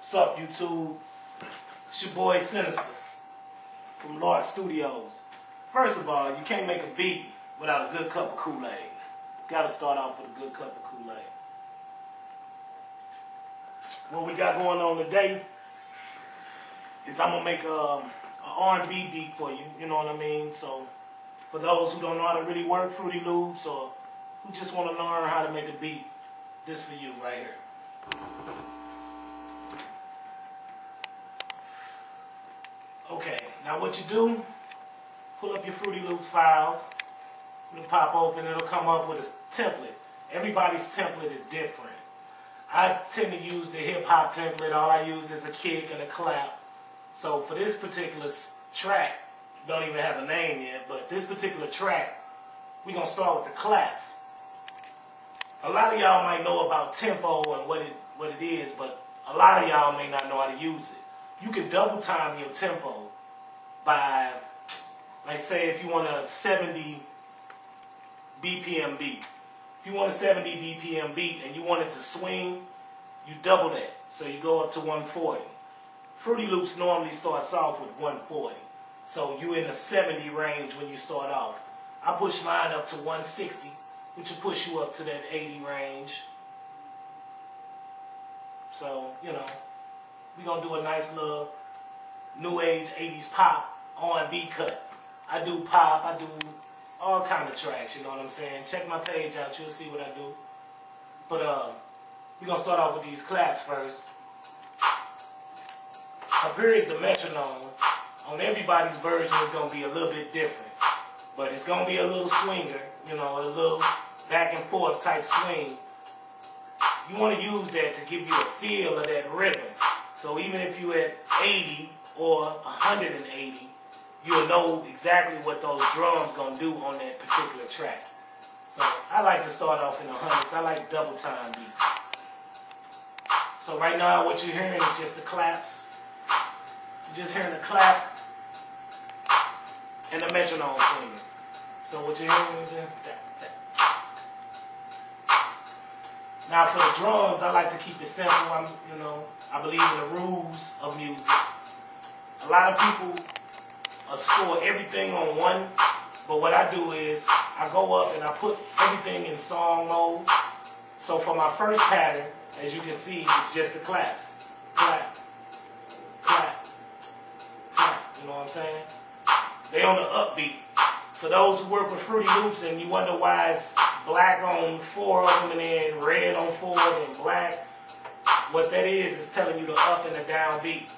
What's up, YouTube? It's your boy Sinister from LARK Studios. First of all, you can't make a beat without a good cup of Kool-Aid. Gotta start off with a good cup of Kool-Aid. What we got going on today is I'm gonna make a R&B beat for you. You know what I mean? So for those who don't know how to really work Fruity Loops or who just want to learn how to make a beat, this for you right here. Okay, now what you do, pull up your Fruity Loops files, it'll pop open, it'll come up with a template. Everybody's template is different. I tend to use the hip-hop template. All I use is a kick and a clap. So for this particular track, don't even have a name yet, but this particular track, we're going to start with the claps. A lot of y'all might know about tempo and what it is, but a lot of y'all may not know how to use it. You can double time your tempo by, like say if you want a 70 BPM beat. If you want a 70 BPM beat and you want it to swing, you double that. So you go up to 140. Fruity Loops normally starts off with 140. So you're in the 70 range when you start off. I push mine up to 160, which will push you up to that 80 range. So, you know, we're going to do a nice little new age 80s pop R&B cut. I do pop, I do all kind of tracks, you know what I'm saying? Check my page out, you'll see what I do. But we're going to start off with these claps first. Up here is the metronome. On everybody's version, it's going to be a little bit different. But it's going to be a little swinger, you know, a little back and forth type swing. You want to use that to give you a feel of that rhythm. So even if you're at 80 or 180, you'll know exactly what those drums going to do on that particular track. So I like to start off in the hundreds. I like double time beats. So right now what you're hearing is just the claps. You're just hearing the claps and the metronome swinging. So what you're hearing is that. Now for the drums, I like to keep it simple. I believe in the rules of music. A lot of people score everything on one, but what I do is I go up and I put everything in song mode. So for my first pattern, as you can see, it's just the claps. Clap, clap, clap. You know what I'm saying? They on the upbeat. For those who work with Fruity Loops and you wonder why it's black on 4 of them and then red on 4 and then black, what that is telling you the up and the down beat.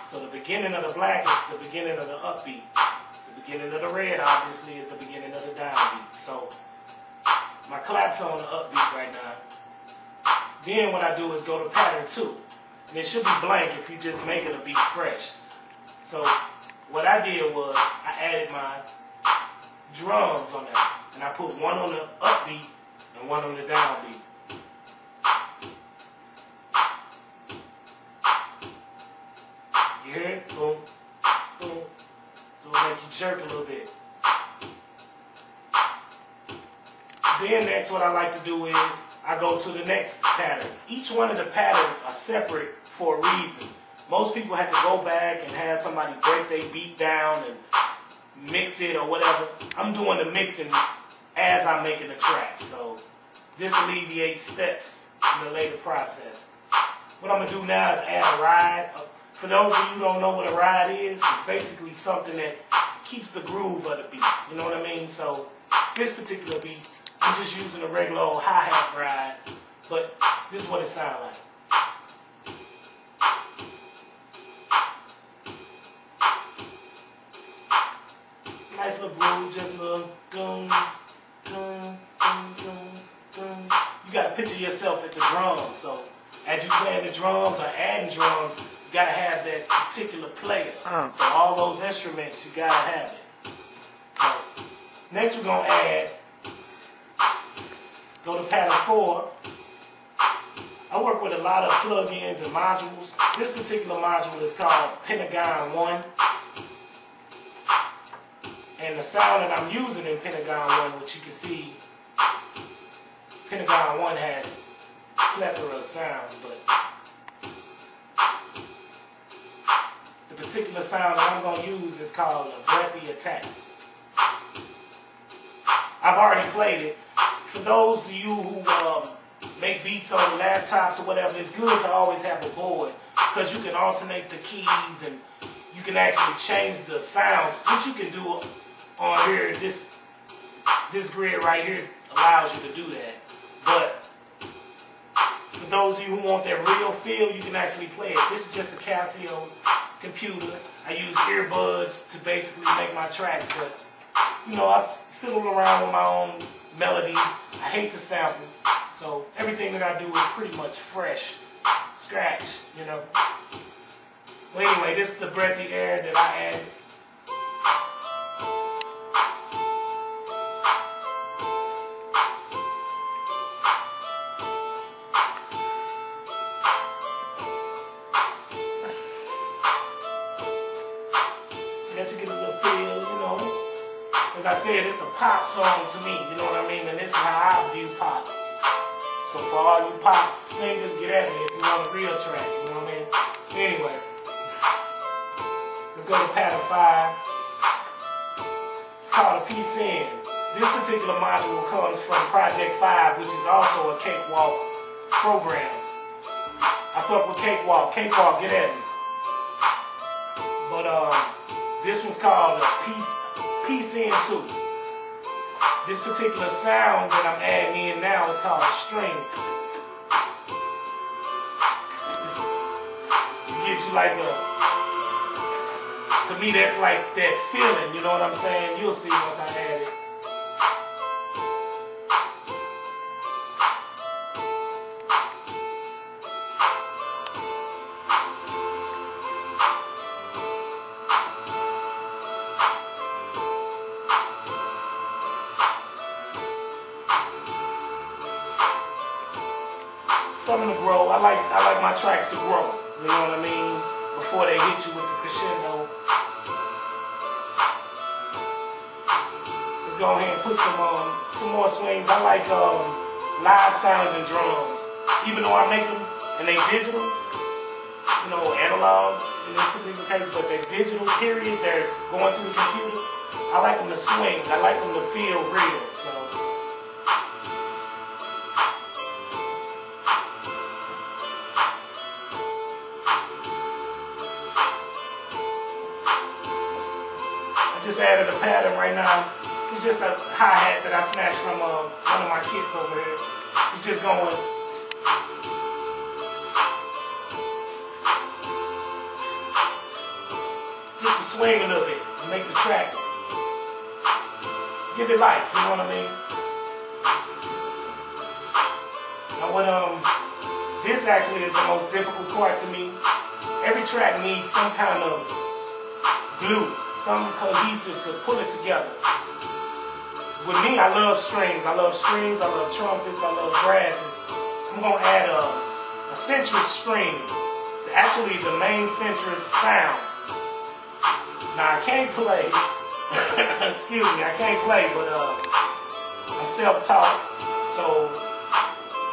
So the beginning of the black is the beginning of the upbeat. The beginning of the red, obviously, is the beginning of the downbeat. So my claps on the upbeat right now. Then what I do is go to pattern 2. And it should be blank if you just make it a beat fresh. So what I did was I added my drums on that. And I put one on the upbeat and one on the downbeat. You hear it? Boom, boom. So it'll make you jerk a little bit. Then next what I like to do is I go to the next pattern. Each one of the patterns are separate for a reason. Most people have to go back and have somebody break their beat down and mix it or whatever. I'm doing the mixing as I'm making the track. So this alleviates steps in the later process. What I'm going to do now is add a ride. For those of you who don't know what a ride is, it's basically something that keeps the groove of the beat. You know what I mean? So this particular beat, I'm just using a regular old hi-hat ride, but this is what it sounds like. Nice little groove, just a little dum, dum, dum, dum, dum. You got to picture yourself at the drums. So as you playing the drums or adding drums, you got to have that particular player. So all those instruments, you got to have it. So next we're going to add, go to pattern 4. I work with a lot of plugins and modules. This particular module is called Pentagon 1. And the sound that I'm using in Pentagon 1, which you can see, Pentagon 1 has a plethora of sounds, but particular sound that I'm going to use is called a breathy attack. I've already played it. For those of you who make beats on laptops or whatever, it's good to always have a board because you can alternate the keys and you can actually change the sounds, which you can do on here. This grid right here allows you to do that. But for those of you who want that real feel, you can actually play it. This is just a Casio computer. I use earbuds to basically make my tracks, but you know, I fiddle around with my own melodies. I hate to sample, so everything that I do is pretty much fresh, scratch, you know. Well, anyway, this is the breathy air that I added. Let you get a little feel, you know. As I said, it's a pop song to me, you know what I mean? And this is how I view pop. So for all you pop singers, get at me if you want a real track, you know what I mean? Anyway, let's go to pattern 5. It's called a piece in. This particular module comes from Project 5, which is also a cakewalk program. I fuck with cakewalk. Cakewalk, get at me. But this one's called a piece in 2. This particular sound that I'm adding in now is called a string. It gives you like a, to me that's like that feeling, you know what I'm saying? You'll see once I add it. Something to grow. I like my tracks to grow. You know what I mean? Before they hit you with the crescendo. Let's go ahead and put some more swings. I like live sounding drums. Even though I make them and they digital, you know, analog in this particular case, but they're digital, period. They're going through the computer. I like them to swing. I like them to feel real. So. Just added a pattern right now. It's just a hi-hat that I snatched from one of my kits over here. It's just going just to swing a little bit and make the track give it life, you know what I mean? Now what this actually is the most difficult part to me. Every track needs some kind of glue, some cohesive to pull it together. With me, I love strings. I love strings, I love trumpets, I love brasses. I'm going to add a centrist string, actually the main centrist sound. Now I can't play, excuse me, I can't play, but I'm self-taught, so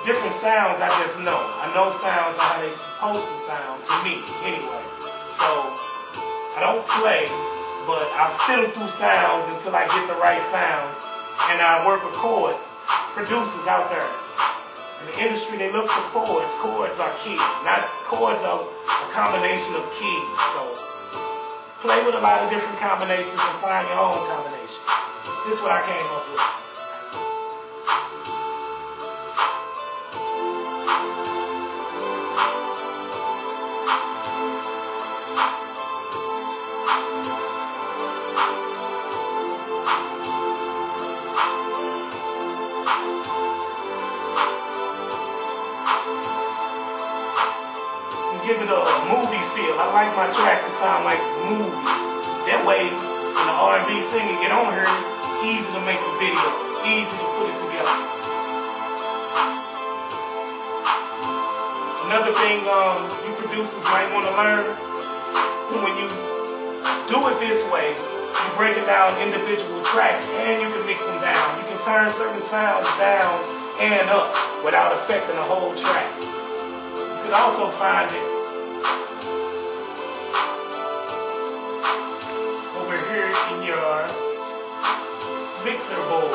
different sounds I just know. I know sounds are how they're supposed to sound, to me, anyway. So, I don't play, but I fiddle through sounds until I get the right sounds, and I work with chords, producers out there. In the industry, they look for chords. Chords are key. Chords are a combination of keys. So play with a lot of different combinations and find your own combination. This is what I came up with. Give it a movie feel. I like my tracks to sound like movies. That way, when the R&B singer get on here, it's easy to make a video. It's easy to put it together. Another thing you producers might want to learn, when you do it this way, you break it down individual tracks and you can mix them down. You can turn certain sounds down and up without affecting the whole track. You can also find it mixer board.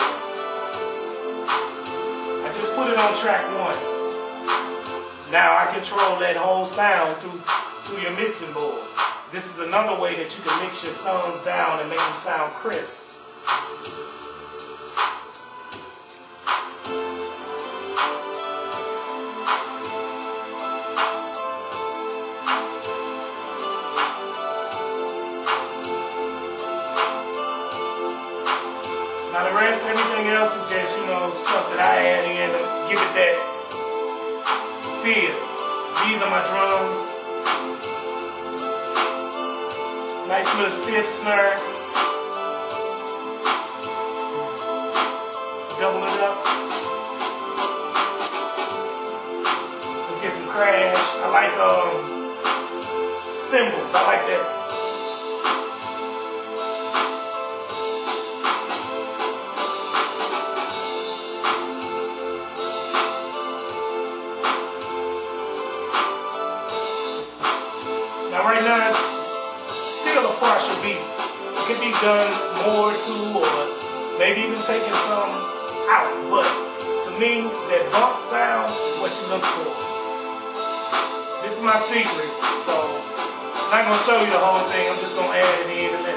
I just put it on track 1. Now I control that whole sound through your mixing board. This is another way that you can mix your songs down and make them sound crisp. Now the rest, everything else is just, you know, stuff that I add in to give it that feel. These are my drums. Nice little stiff snare. Double it up. Let's get some crash. I like cymbals. I like that. Now right now it's still a partial beat. It can be done more too, or maybe even taking some out. But to me, that bump sound is what you look for. This is my secret, so I'm not gonna show you the whole thing. I'm just gonna add it in and let